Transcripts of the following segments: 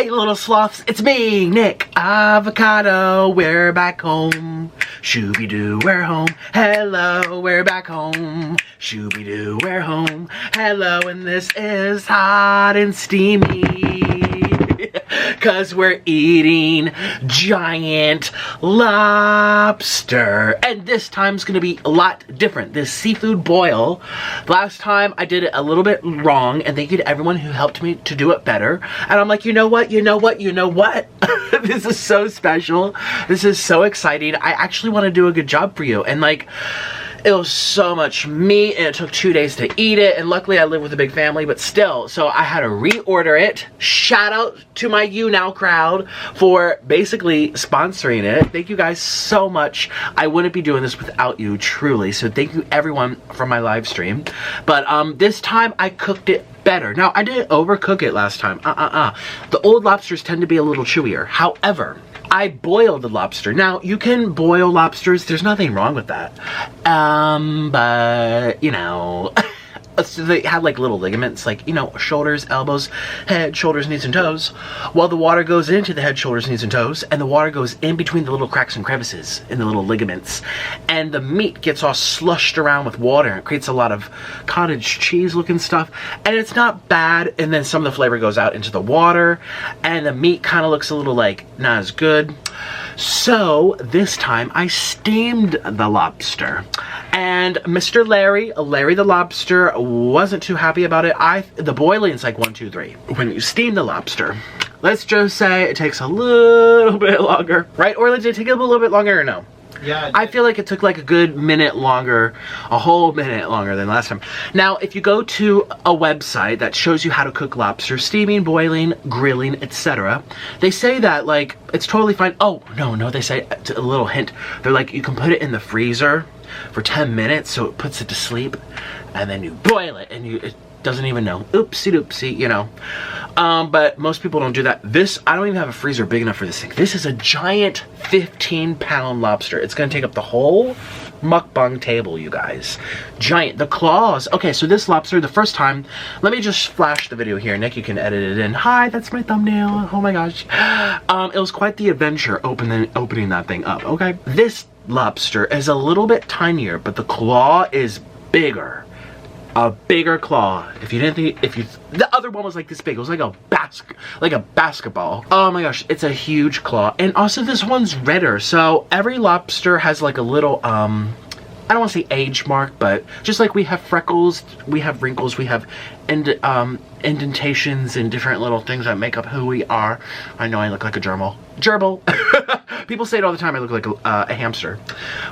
Hey little sloths, it's me, Nick Avocado. We're back home. Shooby-doo, we're home. Hello, we're back home. Shooby-doo, we're home. Hello, and this is hot and steamy. Cause we're eating giant lobster. And this time's gonna be a lot different. This seafood boil, last time I did it a little bit wrong, and thank you to everyone who helped me to do it better. And I'm like, you know what? This is so special. This is so exciting. I actually want to do a good job for you. And like, it was so much meat, and it took 2 days to eat it, and luckily I live with a big family, but still, so I had to reorder it. Shout out to my YouNow crowd for basically sponsoring it. Thank you guys so much. I wouldn't be doing this without you, truly, so thank you everyone for my live stream. But this time I cooked it better. Now, I didn't overcook it last time. The old lobsters tend to be a little chewier. However, I boiled the lobster. Now, you can boil lobsters. There's nothing wrong with that. But, you know, so they have like little ligaments, like, you know, shoulders, elbows, head, shoulders, knees, and toes. Well, the water goes into the head, shoulders, knees, and toes, and the water goes in between the little cracks and crevices in the little ligaments. And the meat gets all slushed around with water, and it creates a lot of cottage cheese looking stuff. And it's not bad, and then some of the flavor goes out into the water, and the meat kind of looks a little like not as good. So this time I steamed the lobster, and Mr. Larry the Lobster wasn't too happy about it. The boiling's like 1, 2, 3. When you steam the lobster, let's just say it takes a little bit longer, right? Or did it take a little bit longer or no? Yeah, I feel like it took like a good minute longer, a whole minute longer than last time. Now, if you go to a website that shows you how to cook lobster, steaming, boiling, grilling, etc., they say that like it's totally fine. Oh, no, they say a little hint. They're like, you can put it in the freezer for 10 minutes so it puts it to sleep, and then you boil it, and it doesn't even know. Oopsie doopsie, you know. But most people don't do that. I don't even have a freezer big enough for this thing. This is a giant 15-pound lobster. It's gonna take up the whole mukbang table, you guys. Giant. The claws. Okay, so this lobster, the first time, let me just flash the video here. Nick, you can edit it in. Hi, that's my thumbnail. Oh my gosh. It was quite the adventure opening that thing up, okay? This lobster is a little bit tinier, but the claw is bigger. A bigger claw. If you didn't think, the other one was like this big. It was like a basketball. Oh my gosh, it's a huge claw. And also this one's redder. So every lobster has like a little, I don't want to say age mark, but just like we have freckles, we have wrinkles, we have indentations and different little things that make up who we are. I know I look like a gerbil. People say it all the time, I look like a hamster.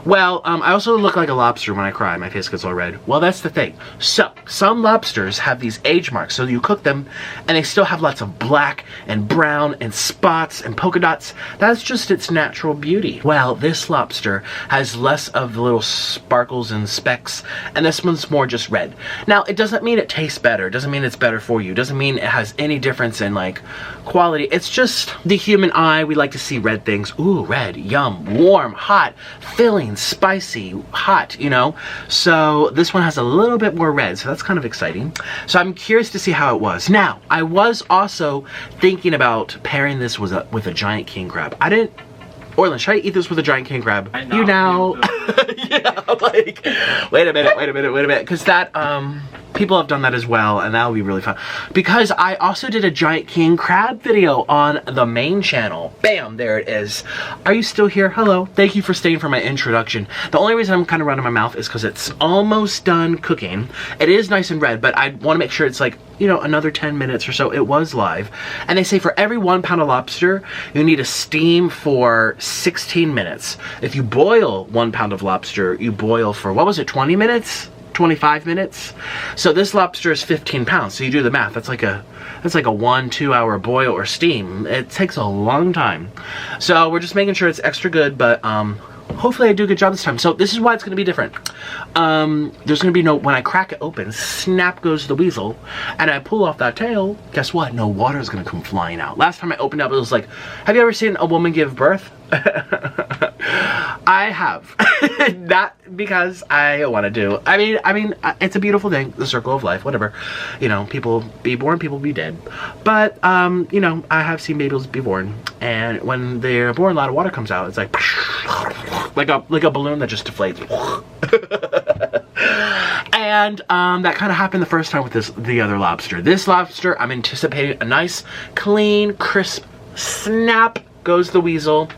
Well, I also look like a lobster when I cry. My face gets all red. Well, that's the thing. So, some lobsters have these age marks, so you cook them, and they still have lots of black and brown and spots and polka dots. That's just its natural beauty. Well, this lobster has less of the little sparkles and specks, and this one's more just red. Now, it doesn't mean it tastes better. It doesn't mean it's better for you. It doesn't mean it has any difference in, like, quality. It's just the human eye. We like to see red things. Ooh, red, yum, warm, hot, filling, spicy, hot, you know? So this one has a little bit more red, so that's kind of exciting. So I'm curious to see how it was. Now, I was also thinking about pairing this with a giant king crab. Orlin, should I eat this with a giant king crab? You now, yeah, like, wait a minute, because that, people have done that as well, and that would be really fun. Because I also did a giant king crab video on the main channel. Bam, there it is. Are you still here? Hello. Thank you for staying for my introduction. The only reason I'm kind of running my mouth is because it's almost done cooking. It is nice and red, but I want to make sure it's like, you know, another 10 minutes or so. It was live. And they say for every 1 pound of lobster, you need to steam for 16 minutes. If you boil 1 pound of lobster, you boil for, what was it, 20 minutes? 25 minutes. So this lobster is 15 pounds. So you do the math. That's like a 1-2 hour boil or steam. It takes a long time. So we're just making sure it's extra good, but hopefully I do a good job this time. So this is why it's going to be different. There's going to be no, when I crack it open, snap goes the weasel, and I pull off that tail, guess what? No water is going to come flying out. Last time I opened up, it was like, have you ever seen a woman give birth? I have. Not because I want to do. I mean, it's a beautiful thing. The circle of life, whatever. You know, people be born, people be dead. But, you know, I have seen babies be born. And when they're born, a lot of water comes out. It's like a balloon that just deflates. And that kind of happened the first time with the other lobster. This lobster, I'm anticipating a nice, clean, crisp snap goes the weasel.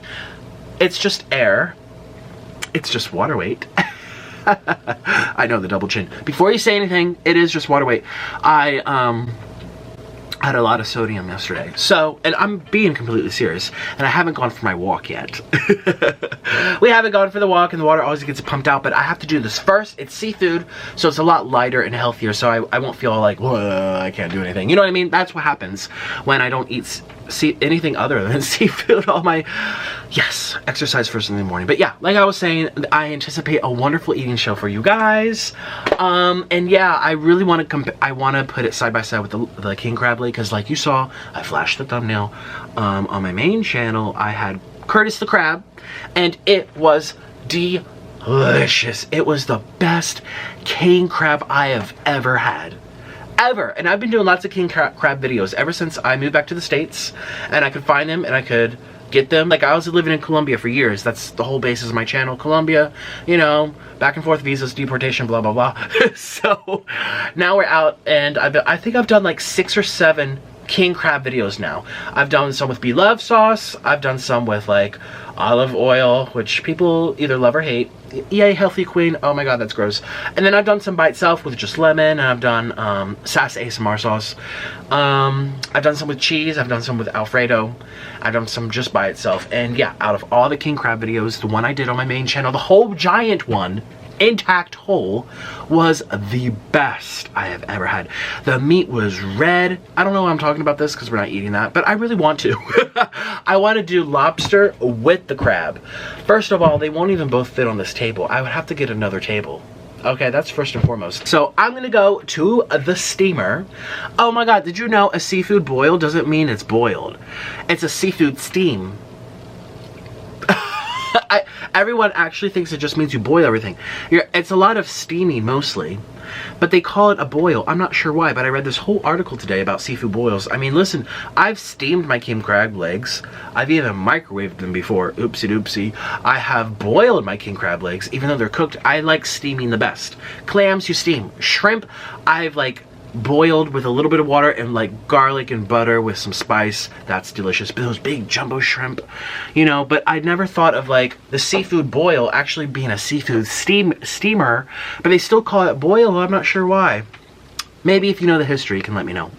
It's just air. It's just water weight. I know, the double chin. Before you say anything, it is just water weight. I had a lot of sodium yesterday. So, and I'm being completely serious, and I haven't gone for my walk yet. We haven't gone for the walk, and the water always gets pumped out, but I have to do this first. It's seafood, so it's a lot lighter and healthier, so I won't feel like, I can't do anything. You know what I mean? That's what happens when I don't eat anything other than seafood. Yes, exercise first thing in the morning. But yeah, like I was saying, I anticipate a wonderful eating show for you guys. And yeah, I really want to put it side by side with the king crab leg, because like you saw, I flashed the thumbnail. On my main channel, I had Curtis the crab, and it was delicious. It was the best king crab I have ever had. And I've been doing lots of king crab videos ever since I moved back to the States, and I could find them and I could get them. Like, I was living in Colombia for years. That's the whole basis of my channel. Colombia, you know, back and forth visas, deportation, blah blah blah. So now we're out, and I think I've done like 6 or 7 king crab videos now. I've done some with Bloves Sauce. I've done some with like olive oil, which people either love or hate. Yay, healthy queen. Oh my god, that's gross. And then I've done some by itself with just lemon, and I've done SAS-ASMR sauce. I've done some with cheese. I've done some with Alfredo. I've done some just by itself. And yeah, out of all the king crab videos, the one I did on my main channel, the whole giant one, intact whole, was the best I have ever had. The meat was red. I don't know why I'm talking about this because we're not eating that, but I really want to. I want to do lobster with the crab. First of all, they won't even both fit on this table. I would have to get another table. Okay, that's first and foremost. So I'm gonna go to the steamer. Oh my god, did you know a seafood boil doesn't mean it's boiled? It's a seafood steam. Everyone actually thinks it just means you boil everything. It's a lot of steaming mostly, but they call it a boil. I'm not sure why, but I read this whole article today about seafood boils. I mean, listen, I've steamed my king crab legs. I've even microwaved them before. Oopsie doopsie. I have boiled my king crab legs, even though they're cooked. I like steaming the best. Clams, you steam. Shrimp, I've like boiled with a little bit of water and like garlic and butter with some spice. That's delicious. But those big jumbo shrimp, you know, but I never thought of like the seafood boil actually being a seafood steamer, but they still call it boil. I'm not sure why. Maybe if you know the history, you can let me know.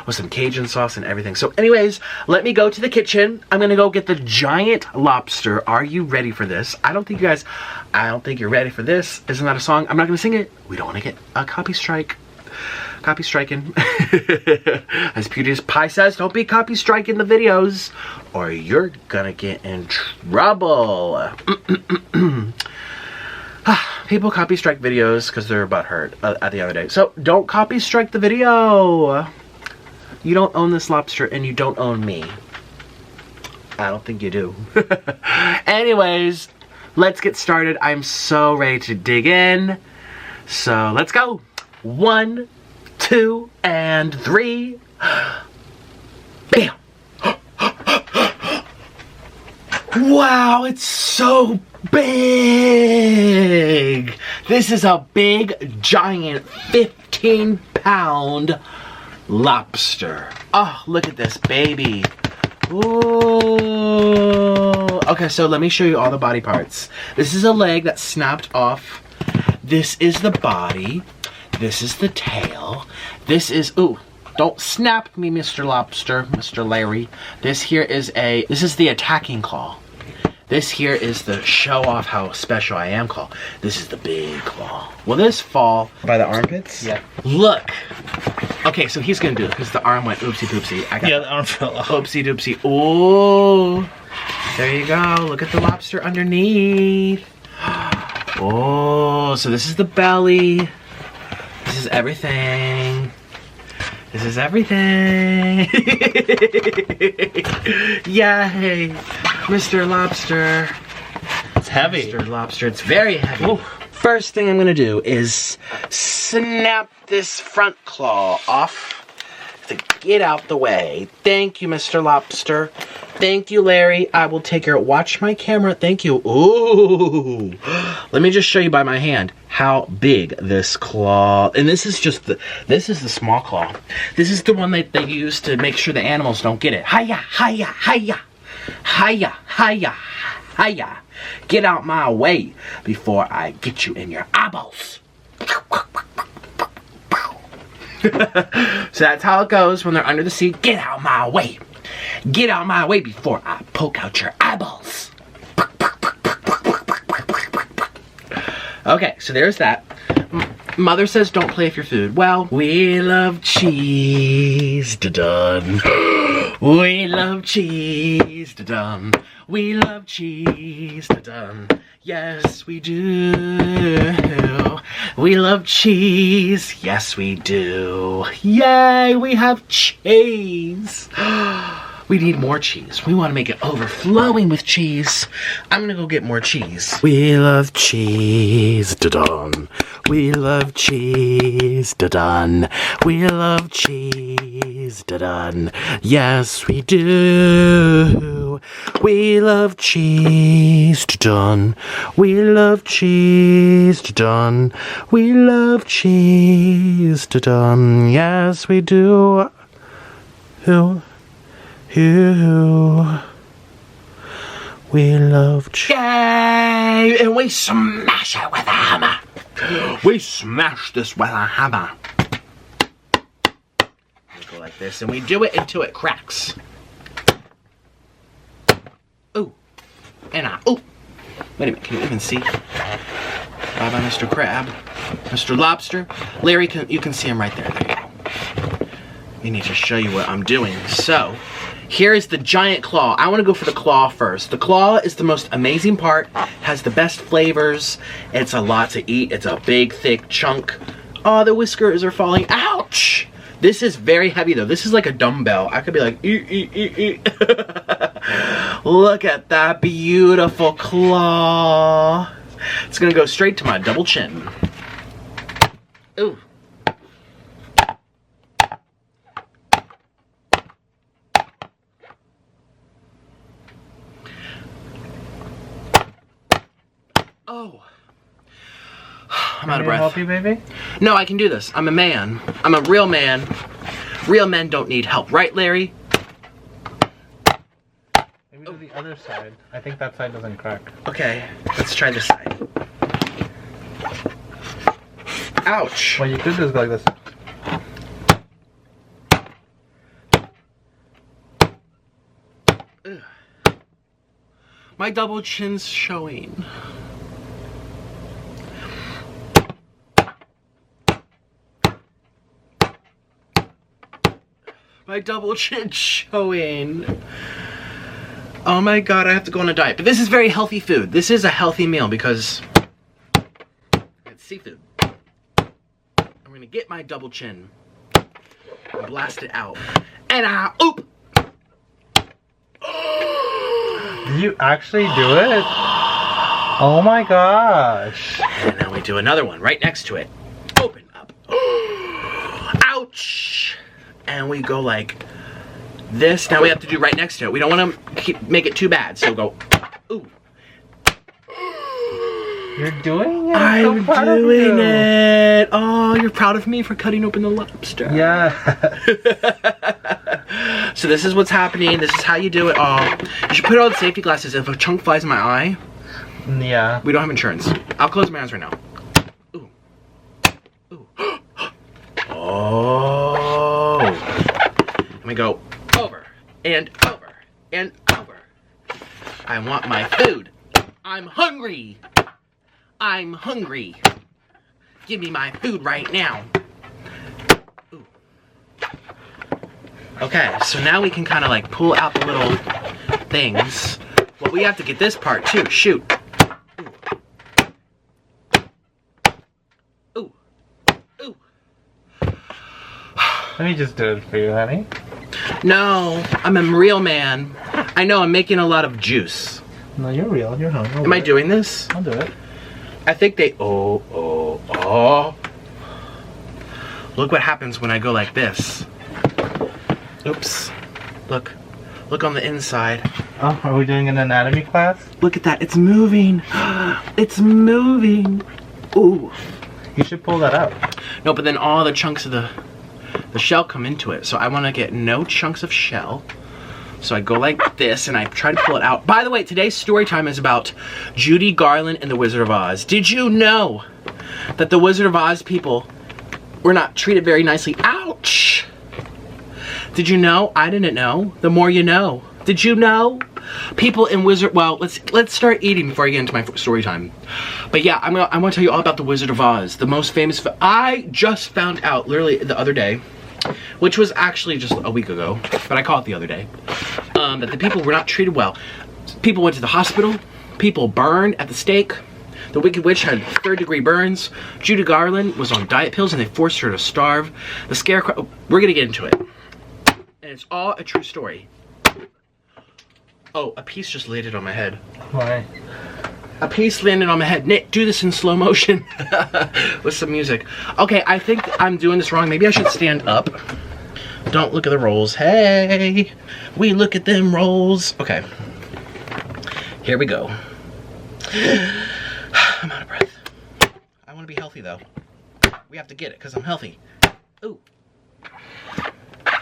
With some Cajun sauce and everything. So anyways, let me go to the kitchen. I'm gonna go get the giant lobster. Are you ready for this? I don't think you're ready for this. Isn't that a song? I'm not gonna sing it. We don't wanna get a copy strike. Copy striking. As PewDiePie Pie says, don't be copy striking the videos or you're gonna get in trouble. People copy strike videos because they're butthurt at the other day. So don't copy strike the video. You don't own this lobster and you don't own me. I don't think you do. Anyways, let's get started. I'm so ready to dig in. So let's go. 1, 2, and 3. Bam! Wow, it's so big! This is a big, giant 15-pound lobster. Oh, look at this baby. Ooh. Okay, so let me show you all the body parts. This is a leg that snapped off. This is the body. This is the tail. This is, ooh, don't snap me, Mr. Lobster, Mr. Larry. This is the attacking claw. This here is the show off how special I am claw. This is the big claw. Will this fall by the armpits? Yeah. Look. Okay, so he's gonna do it because the arm went oopsie poopsie. Yeah, the arm fell off. Oopsie doopsie. Ooh. There you go. Look at the lobster underneath. Oh, so this is the belly. This is everything. This is everything. Yay, Mr. Lobster. heavy. Mr. Lobster, it's very heavy. Ooh. First thing I'm gonna do is snap this front claw off to get out the way. Thank you, Mr. Lobster. Thank you, Larry. I will take care. Watch my camera. Thank you. Ooh. Let me just show you by my hand how big this claw. And this is just this is the small claw. This is the one that they use to make sure the animals don't get it. Hiya, hiya, hiya. Hiya, hiya, hiya. Get out my way before I get you in your eyeballs. So that's how it goes when they're under the sea. Get out my way. Get out my way before I poke out your eyeballs. Okay, so there's that. Mother says don't play with your food. Well, we love cheese. Da-dun. We love cheese. Da-dun. We love cheese. Da-dun. Yes, we do. We love cheese. Yes, we do. Yay, we have cheese. We need more cheese. We want to make it overflowing with cheese. I'm gonna go get more cheese. We love cheese. Da-dun. We love cheese. Da-dun. We love cheese. Da-dun. Yes, we do. We love cheese. Da-dun. We love cheese. Da-dun. We love cheese. Da-dun. Yes, we do. Who? We love cheese. Yay! And we smash it with a hammer. We smash this with a hammer. We go like this, and we do it until it cracks. Ooh. And ooh. Wait a minute, can you even see? Bye-bye, Mr. Crab. Mr. Lobster. Larry, you can see him right there. There you go. We need to show you what I'm doing. So, here is the giant claw. I want to go for the claw first. The claw is the most amazing part, has the best flavors. It's a lot to eat. It's a big, thick chunk. Oh, the whiskers are falling. Ouch! This is very heavy though. This is like a dumbbell. I could be like, eat, eat, eat, eat. Look at that beautiful claw. It's gonna go straight to my double chin. Ooh. Oh, I'm out of breath. Help you, baby? No, I can do this. I'm a man. I'm a real man. Real men don't need help, right, Larry? Maybe do the other side. I think that side doesn't crack. Okay, let's try this side. Ouch. Well, you could just go like this. Ugh. My double chin's showing. My double chin's showing. Oh my god, I have to go on a diet. But this is very healthy food. This is a healthy meal because it's seafood. I'm gonna get my double chin and blast it out. And oop! Did you actually do it? Oh my gosh. And now we do another one right next to it. Open up. Ouch! And we go like this. Now we have to do right next to it. We don't want to make it too bad, so go, ooh. You're doing it? I'm doing it. Oh, you're proud of me for cutting open the lobster. Yeah. So this is what's happening. This is how you do it. Oh, you should put on safety glasses. If a chunk flies in my eye, Yeah. we don't have insurance. I'll close my eyes right now. Ooh. Ooh. Oh. And we go over and over and over. I want my food. I'm hungry. I'm hungry. Give me my food right now. Ooh. Okay, so now we can kind of like pull out the little things. Well, we have to get this part too. Shoot. Ooh. Ooh. Let me just do it for you, honey. No, I'm a real man. I know I'm making a lot of juice. No, you're real. You're hungry. Am I doing this? I'll do it. I think they, oh. Look what happens when I go like this. Oops. Look on the inside. Oh, are we doing an anatomy class? Look at that, it's moving. It's moving. Ooh. You should pull that out. No, but then all the chunks of the shell come into it. So I want to get no chunks of shell. So I go like this and I try to pull it out. By the way, today's story time is about Judy Garland and the Wizard of Oz. Did you know that the Wizard of Oz people were not treated very nicely? Ouch! Did you know? I didn't know. The more you know. Did you know? People in Wizard, well, let's start eating before I get into my story time. But yeah, I want to tell you all about the Wizard of Oz, the most famous. I just found out literally the other day, which was actually just a week ago, but I call it the other day, that the people were not treated well. People went to the hospital. People burned at the stake. The Wicked Witch had 3rd-degree burns. Judy Garland was on diet pills and they forced her to starve. The Scarecrow, we're gonna get into it. And it's all a true story. Oh, a piece just landed on my head. Why? A piece landed on my head. Nick, do this in slow motion with some music. Okay, I think I'm doing this wrong. Maybe I should stand up. Don't look at the rolls. Hey, we look at them rolls. Okay, here we go. I'm out of breath. I want to be healthy though. We have to get it because I'm healthy. Ooh.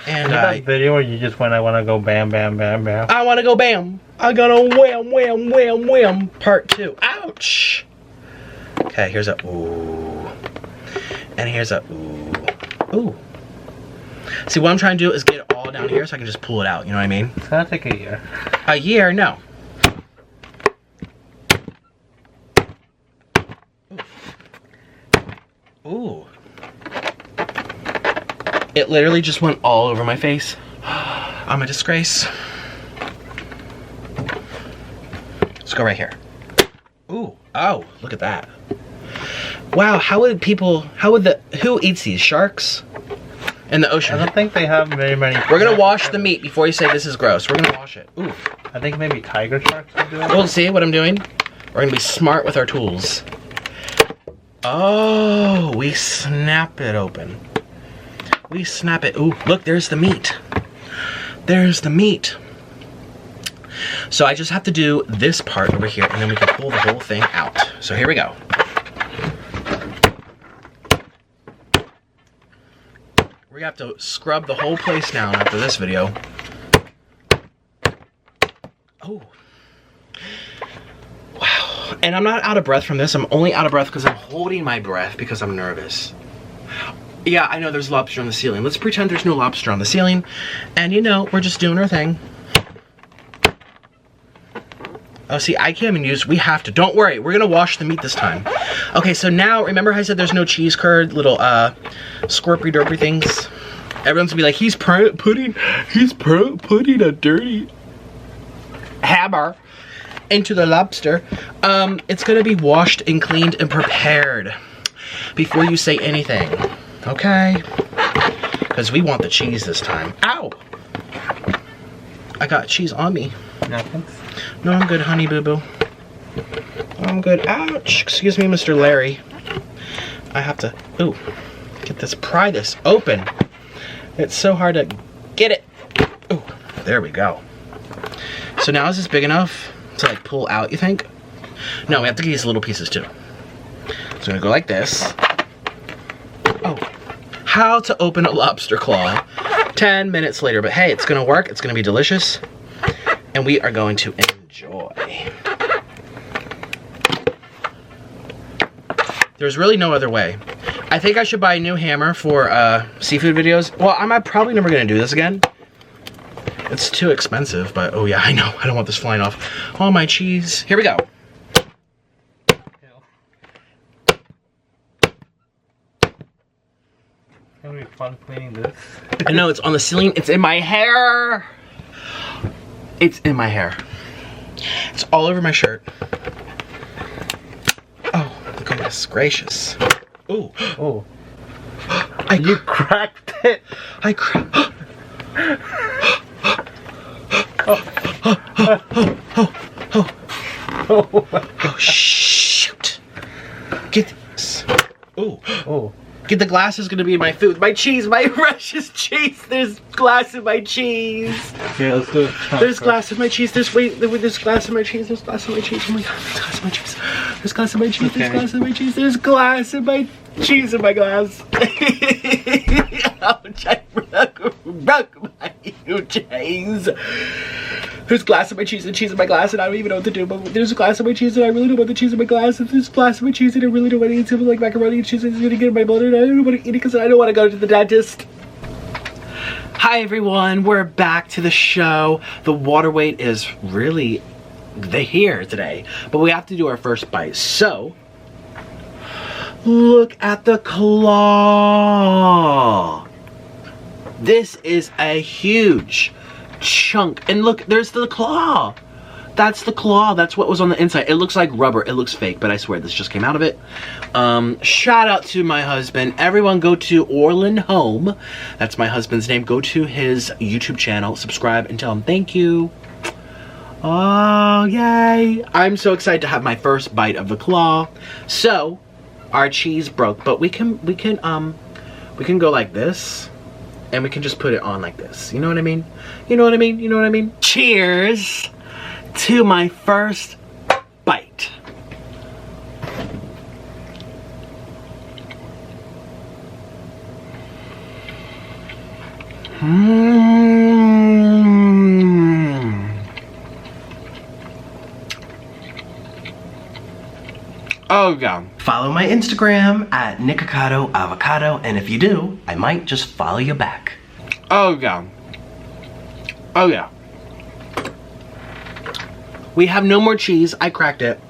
And that video where you just went, I want to go bam, bam, bam, bam. I want to go bam. I gotta wham, wham, wham, wham. Part 2. Ouch. Okay, here's a ooh. And here's a ooh. Ooh. See, what I'm trying to do is get it all down here so I can just pull it out. You know what I mean? It's gonna take a year. A year? No. Ooh. It literally just went all over my face. I'm a disgrace. Let's go right here. Ooh. Oh, look at that. Wow, who eats these? Sharks? In the ocean. I don't think they have very many. We're gonna wash the meat before you say this is gross. We're gonna wash it. Ooh. I think maybe tiger sharks will do it. We'll see what I'm doing. We're gonna be smart with our tools. Oh, we snap it open. We snap it. Ooh, look, there's the meat. There's the meat. So I just have to do this part over here and then we can pull the whole thing out. So here we go. We have to scrub the whole place down after this video. Oh. Wow. And I'm not out of breath from this. I'm only out of breath because I'm holding my breath because I'm nervous. Yeah, I know there's lobster on the ceiling. Let's pretend there's no lobster on the ceiling. And you know, we're just doing our thing. Oh, see, I can't even use, we have to. Don't worry, we're gonna wash the meat this time. Okay, so now, remember how I said there's no cheese curd, little squirpy derpy things? Everyone's gonna be like, he's putting a dirty hammer into the lobster. It's gonna be washed and cleaned and prepared before you say anything. Okay, because we want the cheese this time. Ow! I got cheese on me. Nothing. No, I'm good, honey boo boo. I'm good. Ouch! Excuse me, Mr. Larry. I have to, ooh, get this, pry this open. It's so hard to get it. Ooh, there we go. So now is this big enough to like pull out, you think? No, we have to get these little pieces too. So I'm gonna go like this. Oh, how to open a lobster claw 10 minutes later. But hey, it's gonna work, it's gonna be delicious, and we are going to enjoy. There's really no other way. I think I should buy a new hammer for seafood videos. Well, I'm probably never gonna do this again. It's too expensive, but oh yeah, I know. I don't want this flying off. All my cheese. Here we go. It's gonna be fun cleaning this. I know, it's on the ceiling. It's in my hair. It's in my hair. It's all over my shirt. Oh, goodness gracious. Ooh. Oh. You cracked it. I cracked. Oh, shoot. Get this. Ooh. Oh. Get the glass is gonna be my food. My cheese, my precious cheese. There's glass in my cheese. Okay, let's do it. There's glass in my cheese. There's glass in my cheese. There's glass in my cheese. Oh my god, there's glass in my cheese. There's glass in my cheese. There's glass in my cheese. There's glass in my cheese in my glass. Ouch, I broke my cheese. There's glass in my cheese and cheese in my glass, and I don't even know what to do. But there's a glass in my cheese, and I really don't want the cheese in my glass. And there's glass in my cheese, and I really don't want to eat something like macaroni and cheese. And it's gonna get in my blood, and I don't want to eat it because I don't want to go to the dentist. Hi everyone, we're back to the show. The water weight is really here today, but we have to do our first bite. So look at the claw. This is a huge chunk, and look, there's the claw. That's the claw. That's what was on the inside. It looks like rubber. It looks fake, but I swear this just came out of it. Shout out to my husband. Everyone go to Orland Home. That's my husband's name. Go to his YouTube channel, subscribe, and tell him thank you. Oh, yay. I'm so excited to have my first bite of the claw. So, our cheese broke, but we can go like this. And we can just put it on like this. You know what I mean? You know what I mean? You know what I mean? Cheers to my first bite. Oh god. Follow my Instagram at Nikocado Avocado, and if you do, I might just follow you back. Oh god. Oh yeah. We have no more cheese. I cracked it.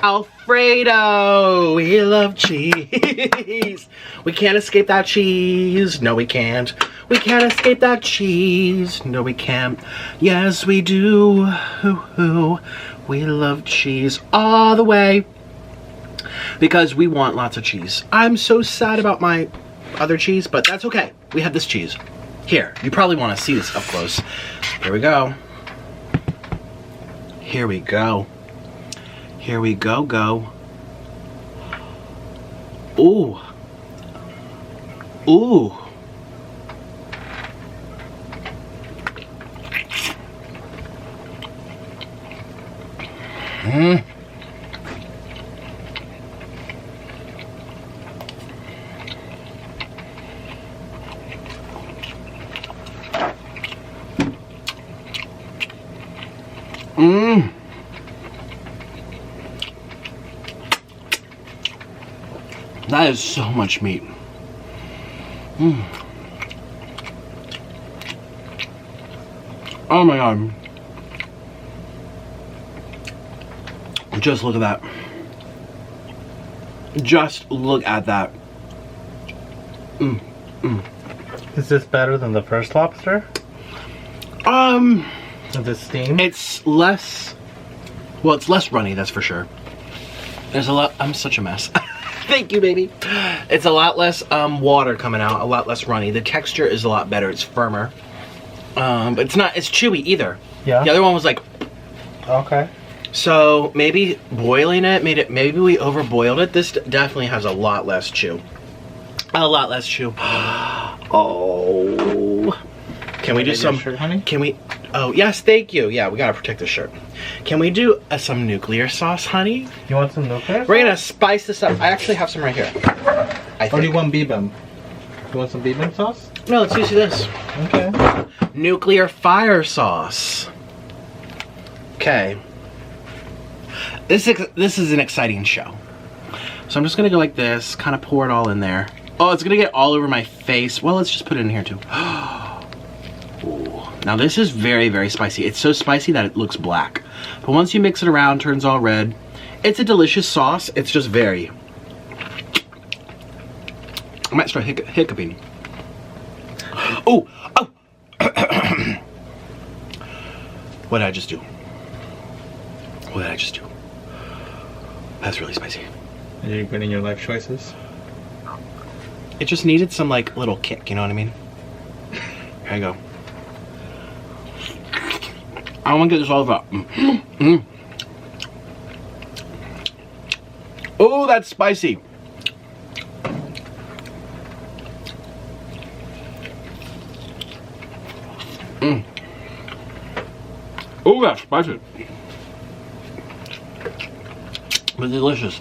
Alfredo! We love cheese. We can't escape that cheese. No, we can't. We can't escape that cheese. No, we can't. Yes, we do. We love cheese all the way. Because we want lots of cheese. I'm so sad about my other cheese, but that's okay. We have this cheese. Here, you probably want to see this up close. Here we go. Here we go. Here we go. Ooh. Ooh. Mmm. Mmm. That is so much meat. Mmm. Oh my god. Just look at that. Just look at that. Mmm. Mmm. Is this better than the first lobster? The steam? It's less, well, it's less runny, that's for sure. There's a lot, I'm such a mess. Thank you, baby. It's a lot less water coming out, a lot less runny. The texture is a lot better, it's firmer. But it's not, it's chewy either. Yeah. The other one was like, okay. So maybe boiling it made it, maybe we overboiled it. This definitely has a lot less chew. A lot less chew. Oh. Can we do some, shirt, honey? Can we, oh yes, thank you. Yeah, we gotta protect the shirt. Can we do some nuclear sauce, honey? You want some nuclear? We're gonna spice this up. I actually have some right here. Or do you want bibimbap? You want some bibimbap sauce? No, let's use this. Okay. Nuclear fire sauce. Okay. This is an exciting show. So I'm just gonna go like this, kind of pour it all in there. Oh, it's gonna get all over my face. Well, let's just put it in here too. Ooh. Now this is very, very spicy. It's so spicy that it looks black. But once you mix it around, it turns all red. It's a delicious sauce. It's just very... I might start hiccuping. Oh! Oh! What did I just do? What did I just do? That's really spicy. Are you regretting your life choices? It just needed some like little kick, you know what I mean? Here I go. I want to get this all over. Oh, that's spicy. Oh, that's spicy. But delicious.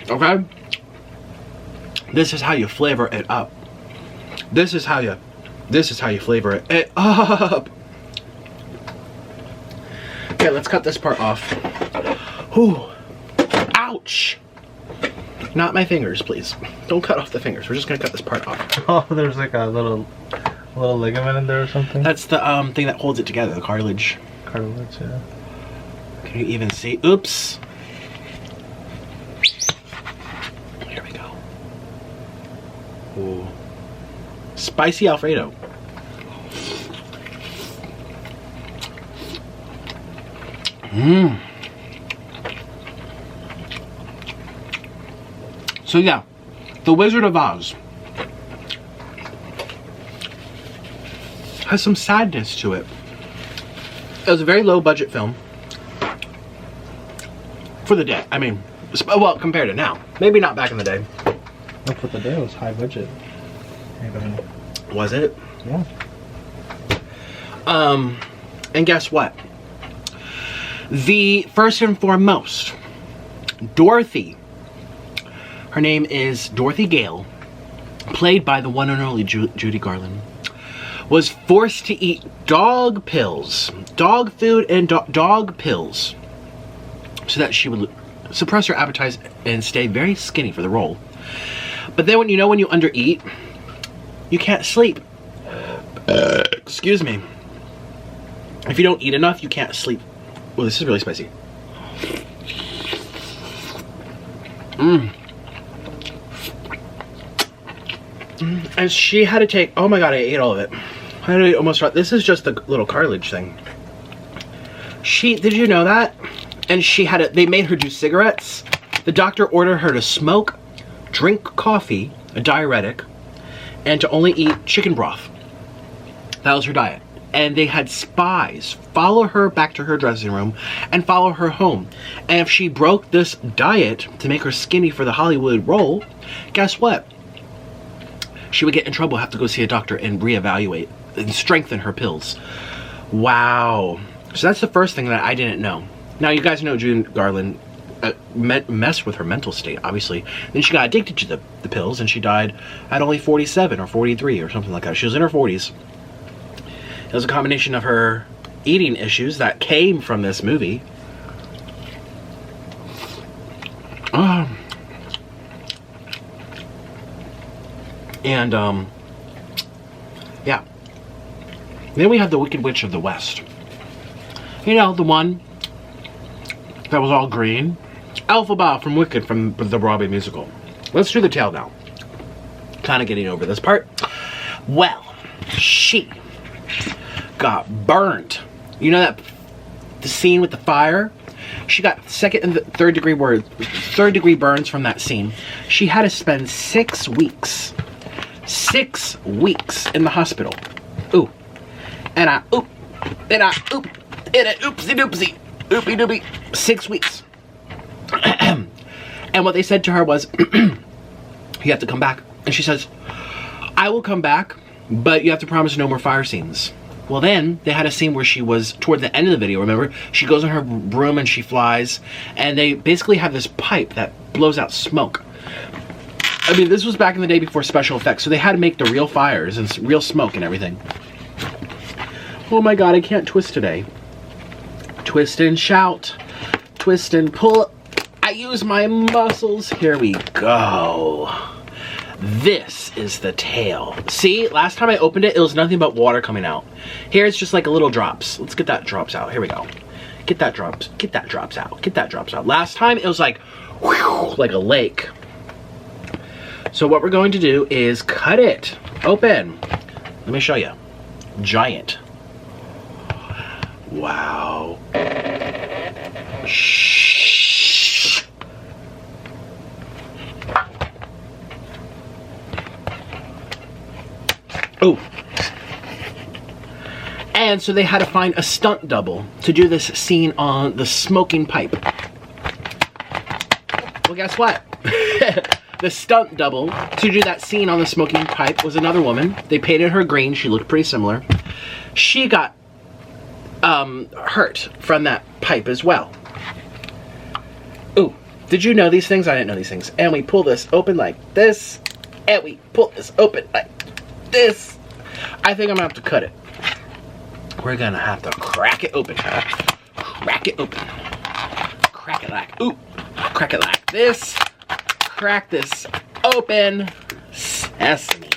Okay. This is how you flavor it up. This is how you flavor it up. Okay, let's cut this part off. Whew. Ouch. Not my fingers, please. Don't cut off the fingers. We're just gonna cut this part off. Oh, there's like a little ligament in there or something. That's the thing that holds it together, the cartilage. Cartilage, yeah. Can you even see? Oops. Here we go. Ooh. Spicy Alfredo. So yeah, The Wizard of Oz has some sadness to it. It was a very low budget film for the day. I mean, well, compared to now. Maybe not back in the day. No, for the day it was high budget. Was it? Yeah. And guess what? The first and foremost, Dorothy. Her name is Dorothy Gale, played by the one and only Judy Garland, was forced to eat dog pills, dog food and dog pills, so that she would suppress her appetite and stay very skinny for the role. But then when you undereat, you can't sleep. Excuse me. If you don't eat enough, you can't sleep. Well, this is really spicy. And she had to take, oh my god, I ate all of it. I had to eat almost, this is just the little cartilage thing. Did you know that? And they made her do cigarettes. The doctor ordered her to smoke, drink coffee, a diuretic, and to only eat chicken broth. That was her diet. And they had spies follow her back to her dressing room and follow her home. And if she broke this diet to make her skinny for the Hollywood role, guess what? She would get in trouble, have to go see a doctor and reevaluate and strengthen her pills. Wow. So that's the first thing that I didn't know. Now you guys know Judy Garland messed with her mental state, obviously. Then she got addicted to the pills and she died at only 47 or 43 or something like that. She was in her 40s. It was a combination of her eating issues that came from this movie. Yeah. Then we have the Wicked Witch of the West. You know, the one that was all green. Elphaba from Wicked, from the Broadway musical. Let's do the tale now. Kind of getting over this part. Well, she got burnt. You know that the scene with the fire? She got second and third degree burns from that scene. She had to spend 6 weeks. 6 weeks in the hospital. Ooh. And I oop. And I oop. And I oopsie doopsie. Oopie doopie. 6 weeks. And what they said to her was, you have to come back. And she says, I will come back, but you have to promise no more fire scenes. Well, then they had a scene where she was toward the end of the video, remember? She goes on her broom and she flies, and they basically have this pipe that blows out smoke. I mean, this was back in the day before special effects, so they had to make the real fires and real smoke and everything. Oh my god, I can't twist today. Twist and shout. Twist and pull. I use my muscles. Here we go. This is the tail. See, last time I opened it, it was nothing but water coming out. Here it's just like a little drops. Let's get that drops out. Here we go. Get that drops out. Get that drops out. Last time it was like, whew, like a lake. So what we're going to do is cut it open. Let me show you. Giant. Wow. Shh. Oh. And so they had to find a stunt double to do this scene on the smoking pipe. Well, guess what? The stunt double to do that scene on the smoking pipe was another woman. They painted her green. She looked pretty similar. She got hurt from that pipe as well. Ooh, did you know these things? I didn't know these things. And we pull this open like this, and we pull this open like this. I think I'm gonna have to cut it. We're gonna have to crack it open. Crack it open. Crack it like, ooh, crack it like this. Crack this open. Sesame.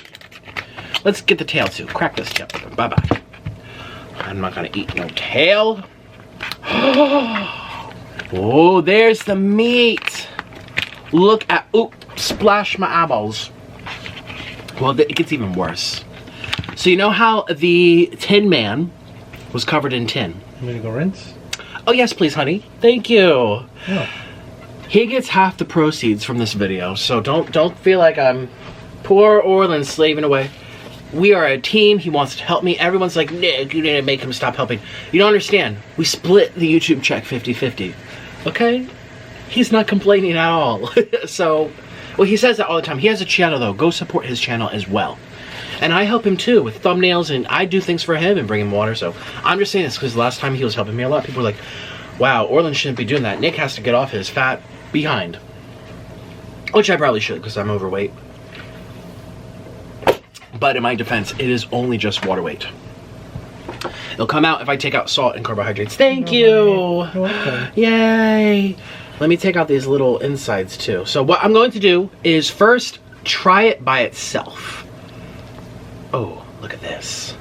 Let's get the tail too. Crack this tail open. Bye-bye. I'm not gonna eat no tail. Oh, there's the meat. Look at, ooh, splash my eyeballs. Well, it gets even worse. So you know how the Tin Man was covered in tin? You want to go rinse? Oh yes, please, honey. Thank you. Yeah. He gets half the proceeds from this video, so don't feel like I'm poor Orland slaving away. We are a team. He wants to help me. Everyone's like, Nick, you didn't make him stop helping. You don't understand. We split the YouTube check 50-50. Okay? He's not complaining at all. So, well, he says that all the time. He has a channel, though. Go support his channel as well. And I help him, too, with thumbnails, and I do things for him and bring him water. So I'm just saying this because last time he was helping me a lot, people were like, wow, Orland shouldn't be doing that. Nick has to get off his fat behind. Which I probably should because I'm overweight. But in my defense, it is only just water weight. It'll come out if I take out salt and carbohydrates. Thank you! Okay. Yay! Let me take out these little insides too. So what I'm going to do is first try it by itself. Oh, look at this.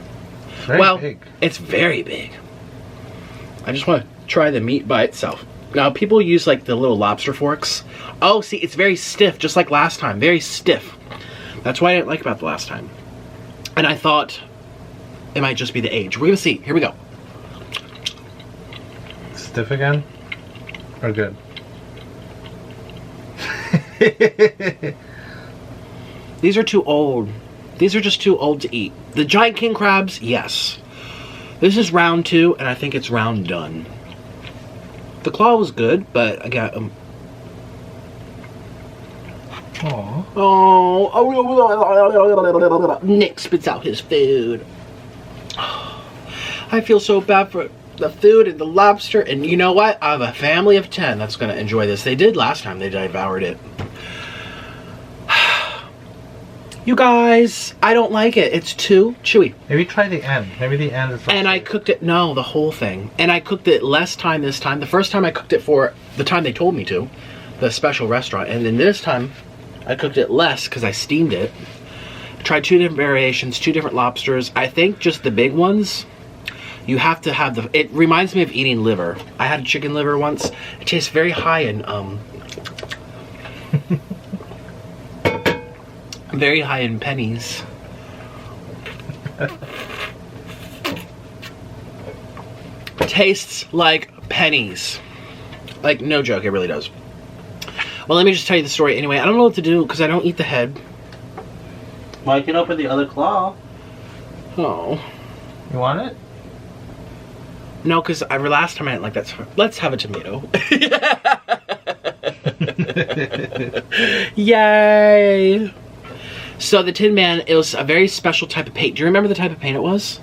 Very big. It's very big. I just want to try the meat by itself. Now, people use like the little lobster forks. Oh, see, it's very stiff, just like last time. Very stiff. That's what I didn't like about the last time. And I thought it might just be the age. We're gonna see. Here we go. Stiff again? Or good? These are too old. These are just too old to eat. The giant king crabs, yes. This is round 2, and I think it's round done. The claw was good, but I got Aww. Oh, Nick spits out his food. I feel so bad for the food and the lobster, and you know what? I have a family of 10 that's gonna enjoy this. They did last time, they devoured it. You guys, I don't like it. It's too chewy. Maybe try the end. Maybe the end is... And I cooked it, no, the whole thing. And I cooked it less time this time. The first time I cooked it for the time they told me to, the special restaurant. And then this time, I cooked it less because I steamed it. Tried 2 different variations, 2 different lobsters. I think just the big ones, you have to have the... It reminds me of eating liver. I had chicken liver once. It tastes very high in, very high in pennies. Tastes like pennies. Like, no joke, it really does. Well, let me just tell you the story anyway. I don't know what to do because I don't eat the head. Well, I can open the other claw. Oh. You want it? No, because last time I didn't like that. So let's have a tomato. Yay! So the Tin Man, it was a very special type of paint. Do you remember the type of paint it was?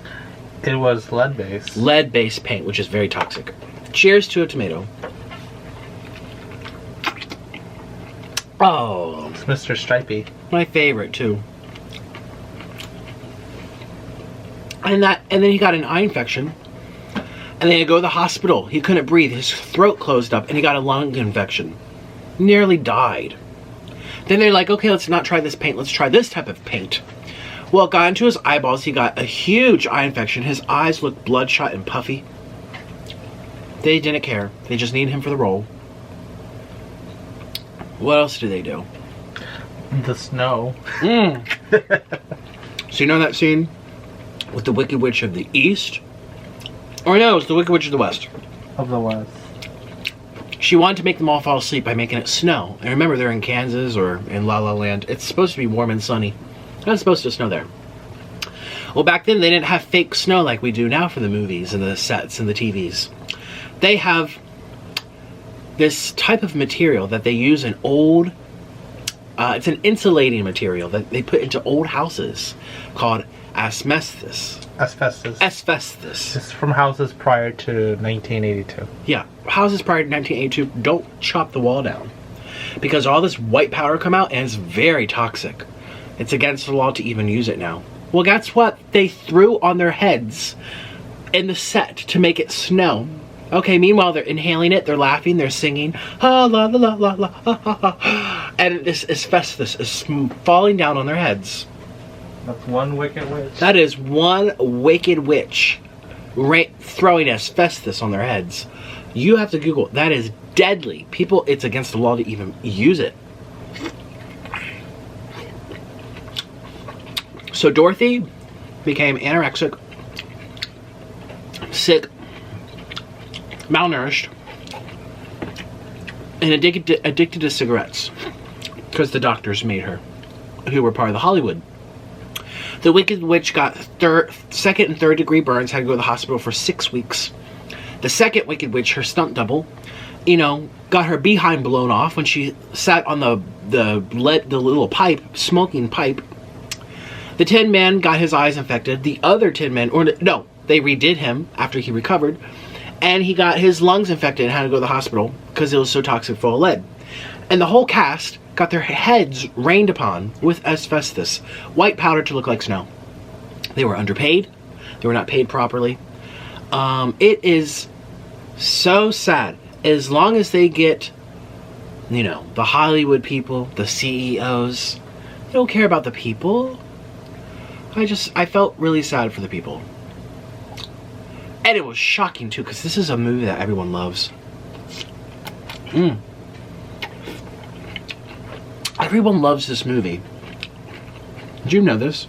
It was lead-based. Lead-based paint, which is very toxic. Cheers to a tomato. Oh. It's Mr. Stripey. My favorite, too. And then he got an eye infection. And then he go to the hospital. He couldn't breathe. His throat closed up and he got a lung infection. Nearly died. Then they're like, okay, let's not try this paint. Let's try this type of paint. Well, it got into his eyeballs. He got a huge eye infection. His eyes looked bloodshot and puffy. They didn't care. They just needed him for the role. What else do they do? The snow. So you know that scene with the Wicked Witch of the East? Or no, it's the Wicked Witch of the West. Of the West. She wanted to make them all fall asleep by making it snow. And remember, they're in Kansas or in La La Land. It's supposed to be warm and sunny. It's not supposed to snow there. Well, back then, they didn't have fake snow like we do now for the movies and the sets and the TVs. They have this type of material that they use in old, it's an insulating material that they put into old houses called asbestos. Asbestos. Asbestos. It's from houses prior to 1982. Yeah, houses prior to 1982, don't chop the wall down. Because all this white powder come out and it's very toxic. It's against the law to even use it now. Well, that's what they threw on their heads in the set to make it snow. Okay, meanwhile they're inhaling it, they're laughing, they're singing, ah, la la la la la, ha ha ha. And this asbestos is falling down on their heads. That's one wicked witch. That is one wicked witch throwing asbestos on their heads. You have to Google it. That is deadly. People, it's against the law to even use it. So Dorothy became anorexic, sick, malnourished, and addicted to cigarettes because the doctors made her, who were part of the Hollywood. The Wicked Witch got second and third degree burns, had to go to the hospital for 6 weeks. The second Wicked Witch, her stunt double, you know, got her behind blown off when she sat on the little pipe, smoking pipe. The Tin Man got his eyes infected. The other Tin Man, or no, they redid him after he recovered, and he got his lungs infected and had to go to the hospital because it was so toxic, full of lead. And the whole cast got their heads rained upon with asbestos, white powder to look like snow. They were underpaid. They were not paid properly. It is so sad. As long as they get, you know, the Hollywood people, the CEOs, they don't care about the people. I felt really sad for the people. And it was shocking too, because this is a movie that everyone loves. Everyone loves this movie. Did you know this?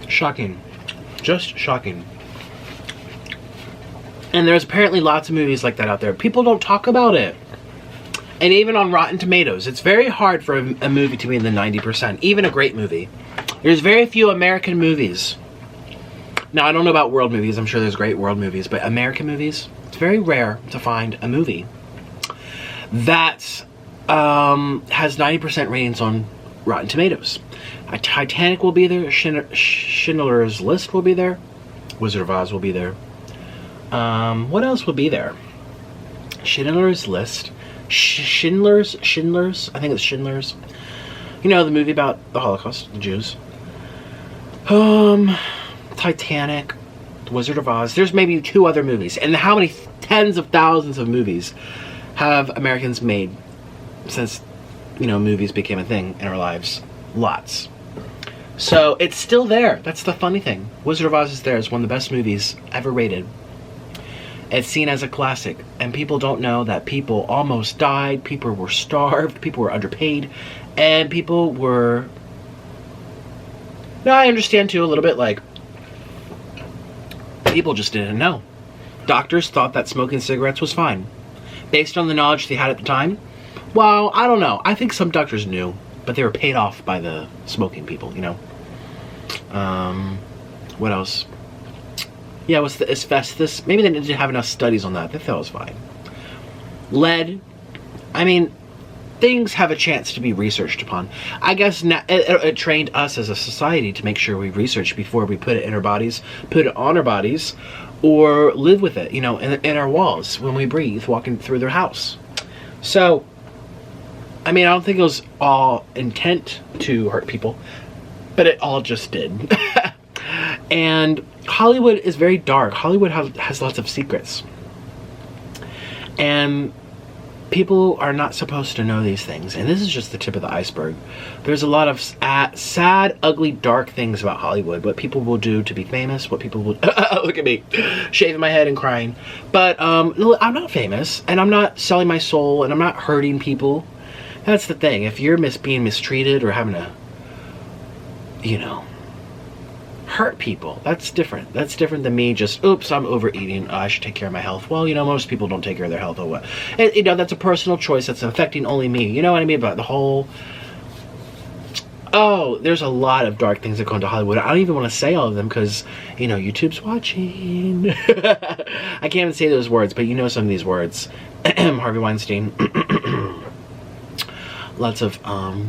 Shocking. Just shocking. And there's apparently lots of movies like that out there. People don't talk about it. And even on Rotten Tomatoes, it's very hard for a movie to be in the 90%, even a great movie. There's very few American movies. Now, I don't know about world movies. I'm sure there's great world movies, but American movies, it's very rare to find a movie that has 90% ratings on Rotten Tomatoes. Titanic will be there. Schindler's List will be there. Wizard of Oz will be there. What else will be there? Schindler's List. Schindler's, I think it's Schindler's. You know, the movie about the Holocaust, the Jews. Titanic, Wizard of Oz. There's maybe 2 other movies. And how many tens of thousands of movies have Americans made since, you know, movies became a thing in our lives? Lots. So it's still there. That's the funny thing. Wizard of Oz is there. It's one of the best movies ever rated. It's seen as a classic, and people don't know that people almost died, people were starved, people were underpaid, and people were... Now I understand too a little bit, like, people just didn't know. Doctors thought that smoking cigarettes was fine. Based on the knowledge they had at the time, well, I don't know. I think some doctors knew, but they were paid off by the smoking people, you know. What else? Yeah, it was the asbestos. Maybe they didn't have enough studies on that. They thought it was fine. Lead. I mean, things have a chance to be researched upon. I guess it trained us as a society to make sure we research before we put it in our bodies, put it on our bodies, or live with it, you know, in our walls when we breathe, walking through their house. So, I mean, I don't think it was all intent to hurt people, but it all just did. And Hollywood is very dark. Hollywood has lots of secrets. And people are not supposed to know these things. And this is just the tip of the iceberg. There's a lot of sad, ugly, dark things about Hollywood. What people will do to be famous. What people will... Look at me. Shaving my head and crying. But I'm not famous. And I'm not selling my soul. And I'm not hurting people. That's the thing. If you're being mistreated or having to, you know, hurt people, that's different. That's different than me just, oops, I'm overeating, I should take care of my health. Well, you know, most people don't take care of their health or what. You know, that's a personal choice that's affecting only me. You know what I mean? About the whole, Oh, there's a lot of dark things that go into Hollywood. I don't even want to say all of them because, you know, YouTube's watching. I can't even say those words, but you know some of these words. Harvey Weinstein. Lots of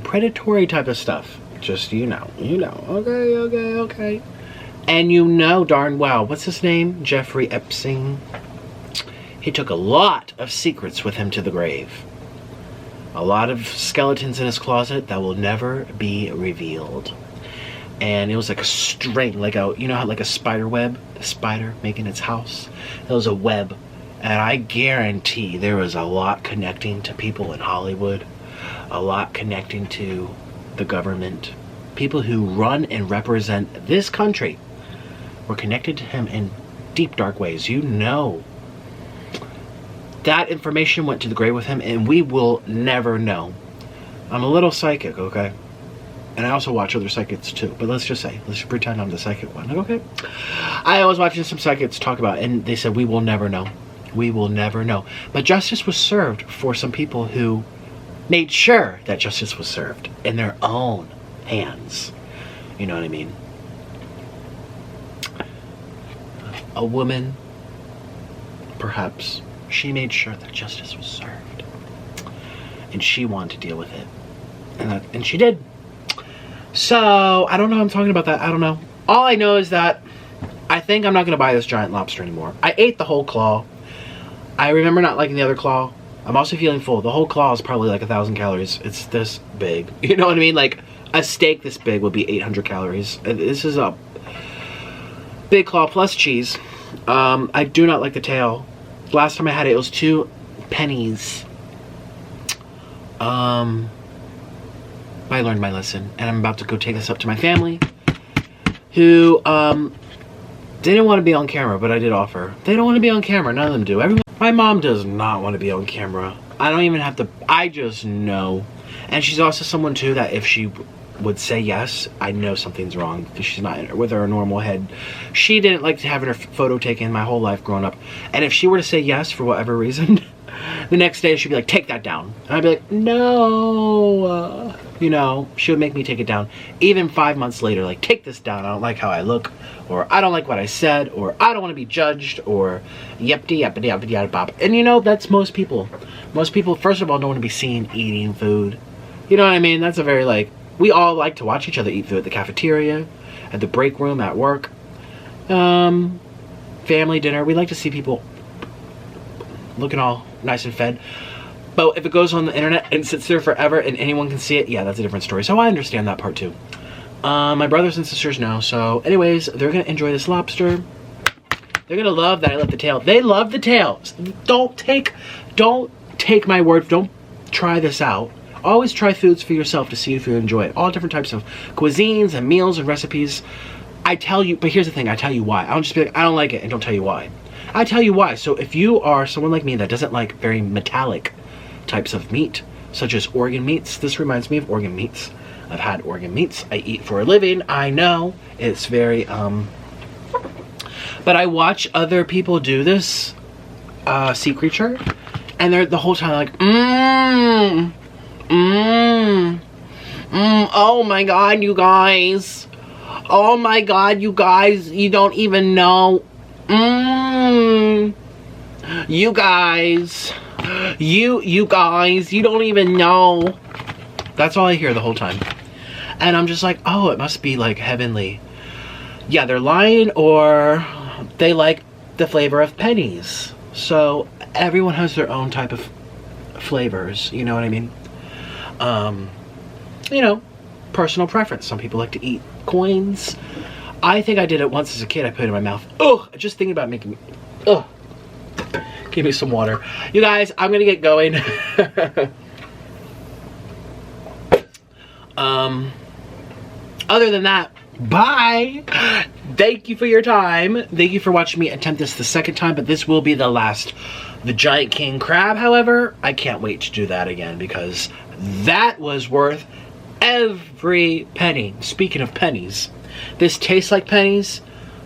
predatory type of stuff. Just, you know. Okay. And you know darn well, what's his name? Jeffrey Epstein. He took a lot of secrets with him to the grave. A lot of skeletons in his closet that will never be revealed. And it was like a string, like a, you know how like a spider web, the spider making its house? It was a web. And I guarantee there was a lot connecting to people in Hollywood, a lot connecting to the government. People who run and represent this country were connected to him in deep, dark ways. You know. That information went to the grave with him, and we will never know. I'm a little psychic, okay? And I also watch other psychics too, but let's just pretend I'm the psychic one, okay? I was watching some psychics talk about it, and they said, we will never know. We will never know. But justice was served for some people who made sure that justice was served in their own hands. You know what I mean? A woman, perhaps, she made sure that justice was served. And she wanted to deal with it. And she did. So, I don't know how I'm talking about that. I don't know. All I know is that I think I'm not going to buy this giant lobster anymore. I ate the whole claw. I remember not liking the other claw. I'm also feeling full. The whole claw is probably like 1,000 calories. It's this big. You know what I mean? Like, a steak this big would be 800 calories. This is a big claw plus cheese. I do not like the tail. Last time I had it, it was 2 pennies. I learned my lesson, and I'm about to go take this up to my family, who didn't want to be on camera, but I did offer. They don't want to be on camera. None of them do. My mom does not want to be on camera. I don't even have to. I just know. And she's also someone too that if she would say yes, I know something's wrong because she's not with her normal head. She didn't like having her photo taken my whole life growing up. And if she were to say yes for whatever reason, the next day she'd be like, take that down. And I'd be like, no. You know, she would make me take it down. Even 5 months later, like, take this down. I don't like how I look. Or I don't like what I said. Or I don't want to be judged. Or yep-de-yep-de-yep-de-yep-de-yep. And you know, that's most people. Most people, first of all, don't want to be seen eating food. You know what I mean? That's a very, like, we all like to watch each other eat food at the cafeteria, at the break room, at work. Family dinner. We like to see people looking all nice and fed. But if it goes on the internet and sits there forever and anyone can see it, yeah, that's a different story. So I understand that part too. My brothers and sisters know. So anyways, they're going to enjoy this lobster. They're going to love that I left the tail. They love the tail. Don't take my word. Don't try this out. Always try foods for yourself to see if you enjoy it. All different types of cuisines and meals and recipes. I tell you, but here's the thing. I tell you why. I don't just be like, I don't like it and don't tell you why. I tell you why. So if you are someone like me that doesn't like very metallic types of meat, such as organ meats. This reminds me of organ meats. I've had organ meats. I eat for a living. I know it's very, but I watch other people do this, sea creature, and they're the whole time like, oh my god, you guys. Oh my god, you guys, you don't even know. You guys. You guys, you don't even know. That's all I hear the whole time. And I'm just like, oh, it must be like heavenly. Yeah, they're lying, or they like the flavor of pennies. So everyone has their own type of flavors, you know what I mean? You know, personal preference. Some people like to eat coins. I think I did it once as a kid. I put it in my mouth. Ugh, just thinking about making me, ugh. Give me some water. You guys, I'm gonna get going. Other than that, bye. Thank you for your time. Thank you for watching me attempt this the second time, but this will be the last. The giant king crab, however, I can't wait to do that again because that was worth every penny. Speaking of pennies, this tastes like pennies.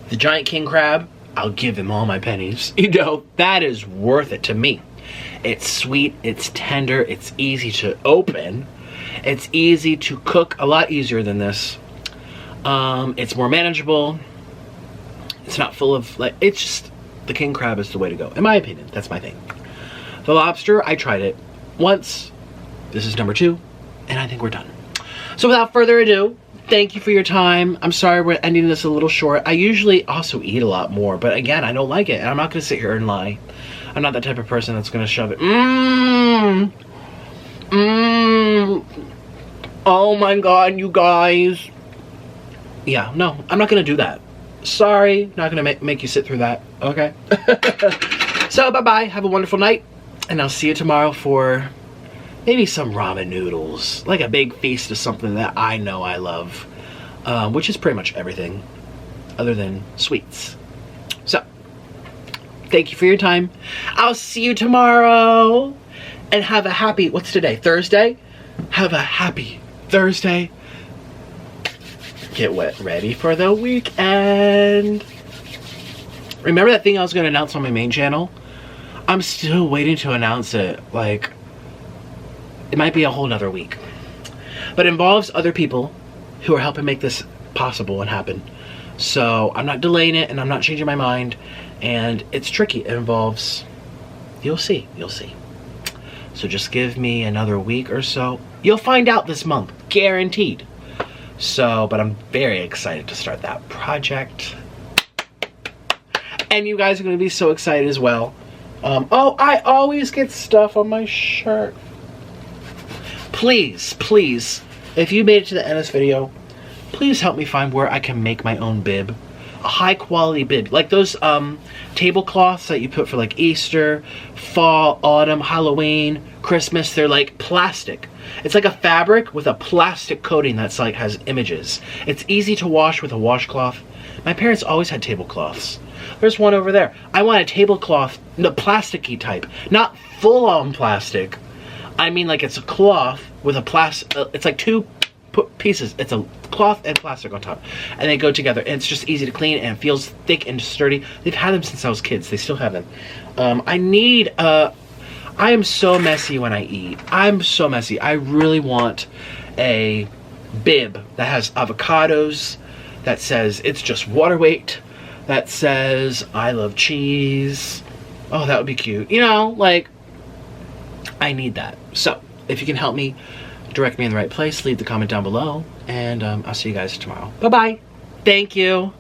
The giant king crab, I'll give him all my pennies. You know, that is worth it to me. It's sweet, it's tender, it's easy to open. It's easy to cook, a lot easier than this. It's more manageable. It's not full of, like, it's just, the king crab is the way to go. In my opinion, that's my thing. The lobster, I tried it once. This is number 2, and I think we're done. So without further ado, thank you for your time. I'm sorry we're ending this a little short. I usually also eat a lot more, but again, I don't like it, and I'm not gonna sit here and lie. I'm not that type of person that's gonna shove it. Oh my God, you guys. Yeah, no, I'm not gonna do that. Sorry, not gonna make you sit through that, okay? So, bye-bye, have a wonderful night, and I'll see you tomorrow for maybe some ramen noodles. Like a big feast of something that I know I love, which is pretty much everything other than sweets. So, thank you for your time. I'll see you tomorrow, and have a happy, what's today, Thursday? Have a happy Thursday. Get ready for the weekend. Remember that thing I was going to announce on my main channel? I'm still waiting to announce it. Like, it might be a whole nother week. But it involves other people who are helping make this possible and happen. So I'm not delaying it, and I'm not changing my mind. And it's tricky. It involves, you'll see. So just give me another week or so. You'll find out this month, guaranteed. So, but I'm very excited to start that project. And you guys are going to be so excited as well. Oh, I always get stuff on my shirt. Please, please, if you made it to the end of this video, please help me find where I can make my own bib. A high quality bib. Like those tablecloths that you put for like Easter, fall, autumn, Halloween, Christmas. They're like plastic. It's like a fabric with a plastic coating that's like has images. It's easy to wash with a washcloth. My parents always had tablecloths. There's one over there. I want a tablecloth, the plasticky type, not full on plastic. I mean like it's a cloth with a it's like two pieces. It's a cloth and plastic on top, and they go together, and it's just easy to clean, and it feels thick and sturdy. They've had them since I was kids. They still have them. I am so messy when I eat. I'm so messy. I really want a bib that has avocados, that says it's just water weight, that says I love cheese. Oh, that would be cute. You know, like, I need that. So, if you can help me, direct me in the right place, leave the comment down below, and I'll see you guys tomorrow. Bye-bye. Thank you.